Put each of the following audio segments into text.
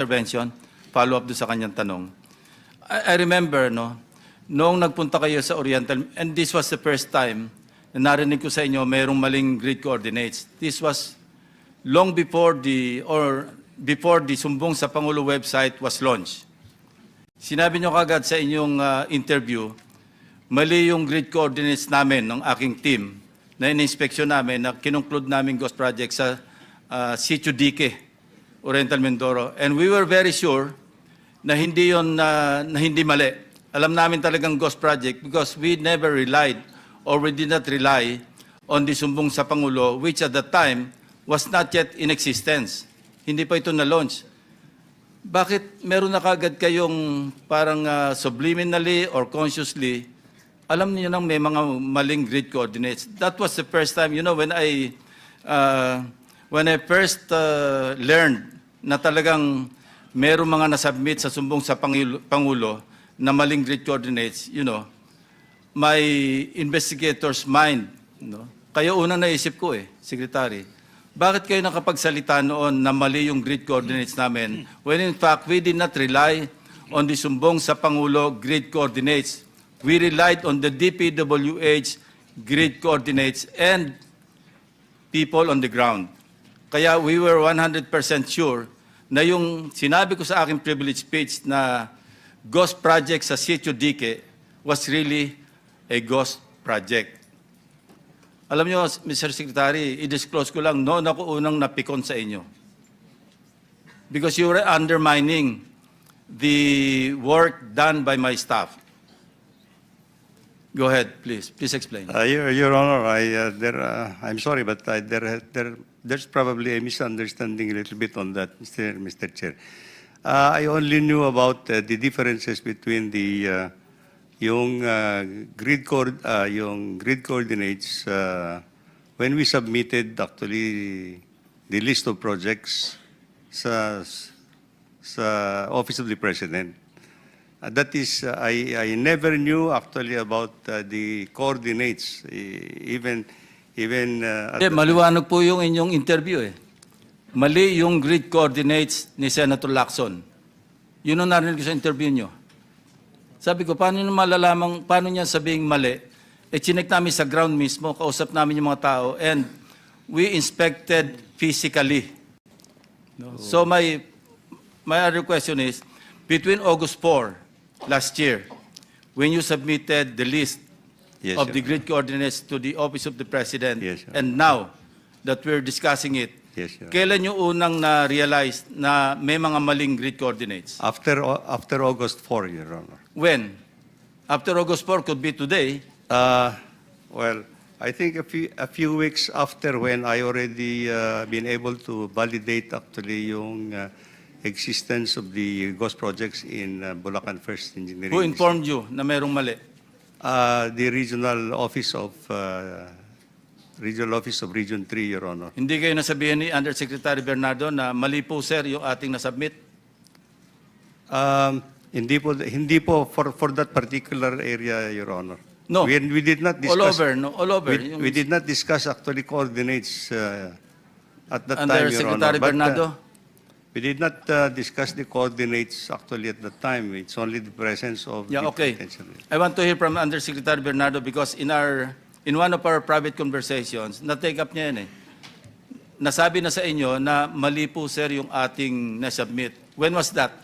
intervention, follow up do sa kanyang tanong. I remember, no, noong nagpunta kayo sa Oriental, and this was the first time na narinig ko sa inyo mayroong maling grid coordinates. This was long before the Sumbong sa Pangulo website was launched. Sinabi nyo kagad sa inyong interview, mali yung grid coordinates namin ng aking team na in-inspeksyon namin, na kinongclude namin ghost project sa Sitio Dique, Oriental Mindoro. And we were very sure na hindi yon na hindi mali. Alam namin talagang ghost project because we never relied or we did not rely on the Sumbong sa Pangulo, which at that time was not yet in existence. Hindi pa ito na-launch. Bakit meron na kagad kayong parang subliminally or consciously, alam niyo nang may mga maling grid coordinates? That was the first time, you know, when I first learned na talagang merong mga nasubmit sa Sumbong sa Pangulo na maling grid coordinates, you know, my investigator's mind, no? Kaya unang naisip ko Secretary, bakit kayo nakapagsalita noon na mali yung grid coordinates namin when in fact we did not rely on the Sumbong sa Pangulo grid coordinates. We relied on the DPWH grid coordinates and people on the ground. Kaya we were 100% sure na yung sinabi ko sa aking privilege speech na ghost project sa Sitio Dique was really a ghost project. Alam nyo, Mr. Secretary, i-disclose ko lang, noon ako unang napikon sa inyo. Because you were undermining the work done by my staff. Go ahead, please. Please explain. Your Honor, I'm sorry, but there's probably a misunderstanding a little bit on that, Mr. Chair. I only knew about the differences between the yung grid coordinates when we submitted actually the list of projects sa Office of the President. That is, I never knew actually about the coordinates, even maliwanag po yung inyong interview Mali yung grid coordinates ni Senator Lacson. Yun ang narinig ko sa interview nyo. Sabi ko, paano niya sabing mali? Chinek namin sa ground mismo, kausap namin yung mga tao, and we inspected physically. No? So my other question is, between August 4 last year, when you submitted the list of the grid coordinates to the Office of the President, and now that we're discussing it, kailan nyo unang na-realize na may mga maling grid coordinates? After August 4, Your Honor. When? After August 4 could be today. Well, I think a few weeks after when I already been able to validate actually yung existence of the ghost projects in Bulacan First Engineering. Who informed you na mayroong mali? The Regional Office of Region 3, Your Honor. Hindi kayo nasabihan ni Undersecretary Bernardo na mali po, sir, yung ating nasubmit? Hindi po for that particular area, Your Honor. No. We did not discuss. All over. We did not discuss actually coordinates at that time, Your Honor. Undersecretary Bernardo? We did not discuss the coordinates actually at that time. It's only the presence of the okay. potential. I want to hear from Undersecretary Bernardo because in one of our private conversations, na-take up niya yan Nasabi na sa inyo na mali po, sir, yung ating nasubmit. When was that?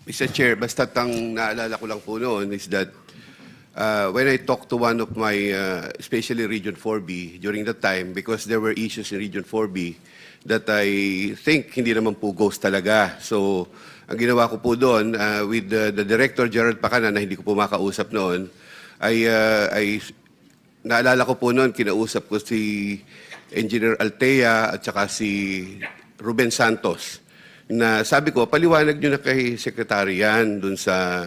Mr. Chair, basta ang naalala ko lang po noon is that when I talked to one of my, especially Region 4B, during that time, because there were issues in Region 4B that I think hindi naman po ghost talaga. So, ang ginawa ko po doon, with the Director, Gerald Pacana, na hindi ko po makausap noon, ay naalala ko po noon, kinausap ko si Engineer Altea at saka si Ruben Santos, na sabi ko, paliwanag nyo na kay Secretary yan dun sa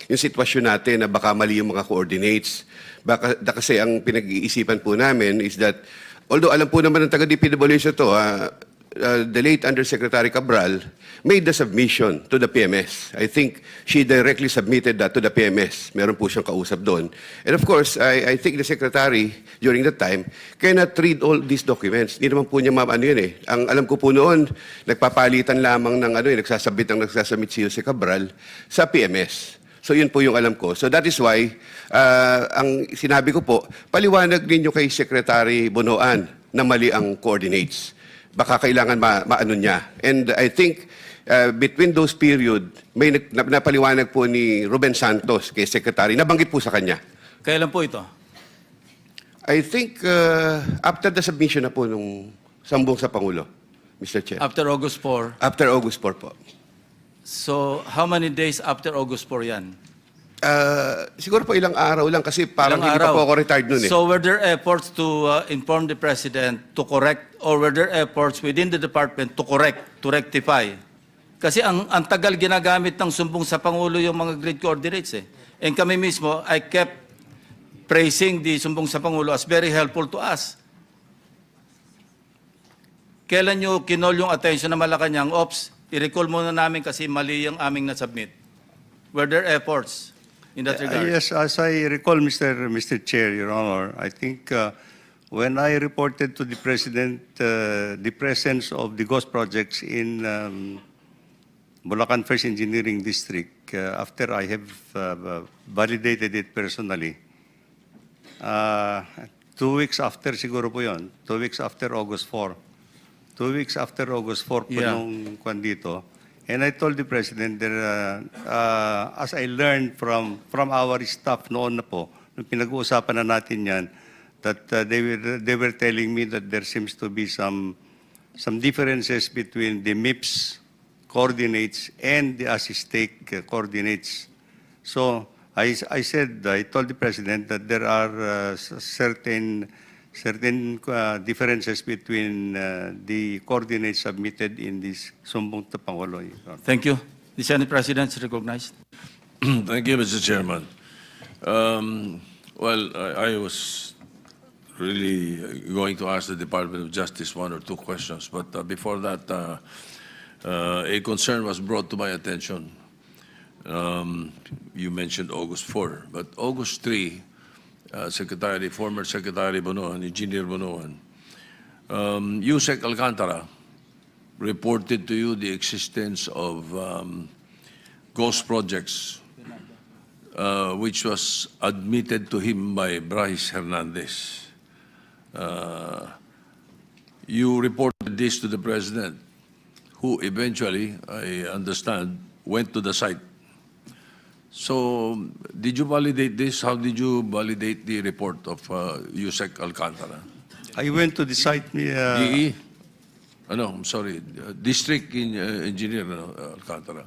yung sitwasyon natin na baka mali yung mga coordinates. Kasi ang pinag-iisipan po namin is that, although alam po naman ng taga-DPWH to, the late Undersecretary Cabral made the submission to the PMS. I think she directly submitted that to the PMS. Meron po siyang kausap doon. And of course, I think the Secretary during that time cannot read all these documents. Hindi naman po niya ano yun eh. Ang alam ko po noon, nagpapalitan lamang ng nagsasabit si Jose Cabral sa PMS. So yun po yung alam ko. So that is why, ang sinabi ko po, paliwanag ninyo kay Secretary Bonoan na mali ang coordinates. Baka kailangan maano niya. And I think between those period, may napaliwanag po ni Ruben Santos kay Secretary, nabanggit po sa kanya. Kailan po ito? I think after the submission na po nung sambong sa Pangulo, Mr. Chair. After August 4. After August 4 po. So, how many days after August 4 yan? Siguro po ilang araw lang kasi parang Ilang hindi pa araw? po ako retired noon eh. So, were there efforts to inform the President to correct, or were there efforts within the department to correct, to rectify? Kasi ang tagal ginagamit ng sumbong sa Pangulo yung mga grid coordinates eh. And kami mismo, I kept praising the sumbong sa Pangulo as very helpful to us. Kailan nyo kinol yung attention na Malacanang, Ops, i-recall muna namin kasi mali yung aming na-submit. Were there efforts in that regard? Yes, as I recall, Mr. Chair, Your Honor, I think when I reported to the President the presence of the ghost projects in Bulacan First Engineering District, after I have validated it personally, 2 weeks after siguro po yun, 2 weeks after August 4, 2 weeks after August 4 po Yeah. nung kwan dito. And I told the President that as I learned from our staff noon na po, nung pinag-uusapan na natin yan, that they were telling me that there seems to be some differences between the MIPS coordinates and the ASISTEC coordinates. So I told the President that there are certain differences between the coordinates submitted in this Sumbong to Pangulo. Thank you. The Senate President is recognized. Thank you, Mr. Chairman. Well, I was really going to ask the Department of Justice 1 or 2 questions, but before that, a concern was brought to my attention. You mentioned August 4, but August 3, former Secretary Bonoan, Engineer Bonoan, Yusek Alcantara reported to you the existence of ghost projects, which was admitted to him by Bryce Hernandez. You reported this to the President, who eventually, I understand, went to the site. So, did you validate this? How did you validate the report of Yusek Alcantara? I went to the site. DE? No, I'm sorry. District Engineer Alcantara.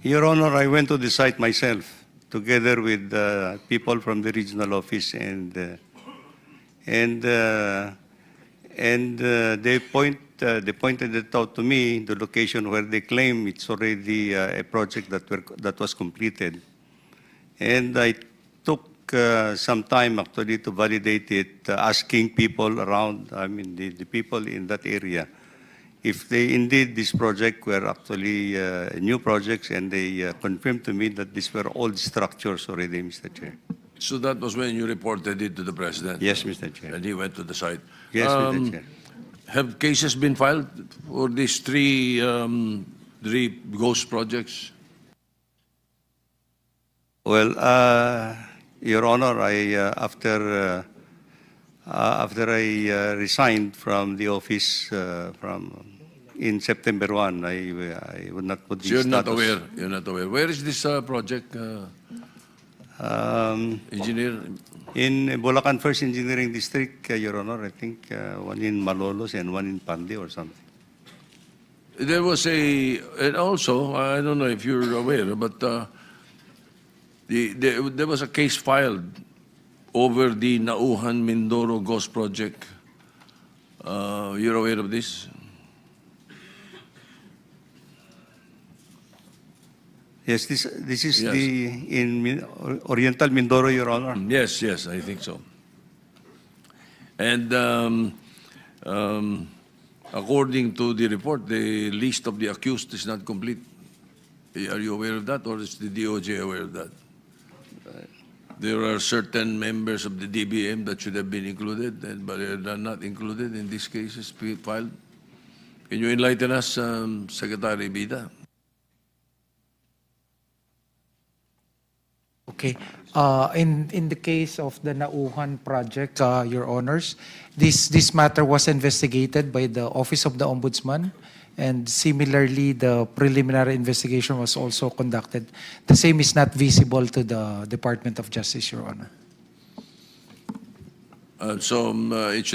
Your Honor, I went to the site myself, together with people from the regional office, and they pointed it out to me, the location where they claim it's already a project that was completed. And I took some time actually to validate it, asking people around, I mean the people in that area, if they indeed this project were actually new projects, and they confirmed to me that these were old structures already, Mr. Chair. So that was when you reported it to the President? Yes, Mr. Chair. And he went to the site? Yes, Mr. Chair. Have cases been filed for these three ghost projects? Well, Your Honor, after I resigned from the office in September 1, I would not put the So you're status. not aware? You're not aware. Where is this project, Engineer? In Bulacan First Engineering District, Your Honor, I think one in Malolos and one in Pandi or something. There was and also, I don't know if you're aware, but there was a case filed over the Nauhan Mindoro Ghost Project. You're aware of this? Yes, this is Yes. in Oriental Mindoro, Your Honor. Yes, yes, I think so. And according to the report, the list of the accused is not complete. Are you aware of that, or is the DOJ aware of that? There are certain members of the DBM that should have been included, but they're not included in these cases filed. Can you enlighten us, Secretary Bida? Okay. In the case of the Nauhan project, Your Honors, this matter was investigated by the Office of the Ombudsman, and similarly, the preliminary investigation was also conducted. The same is not visible to the Department of Justice, Your Honor. So it should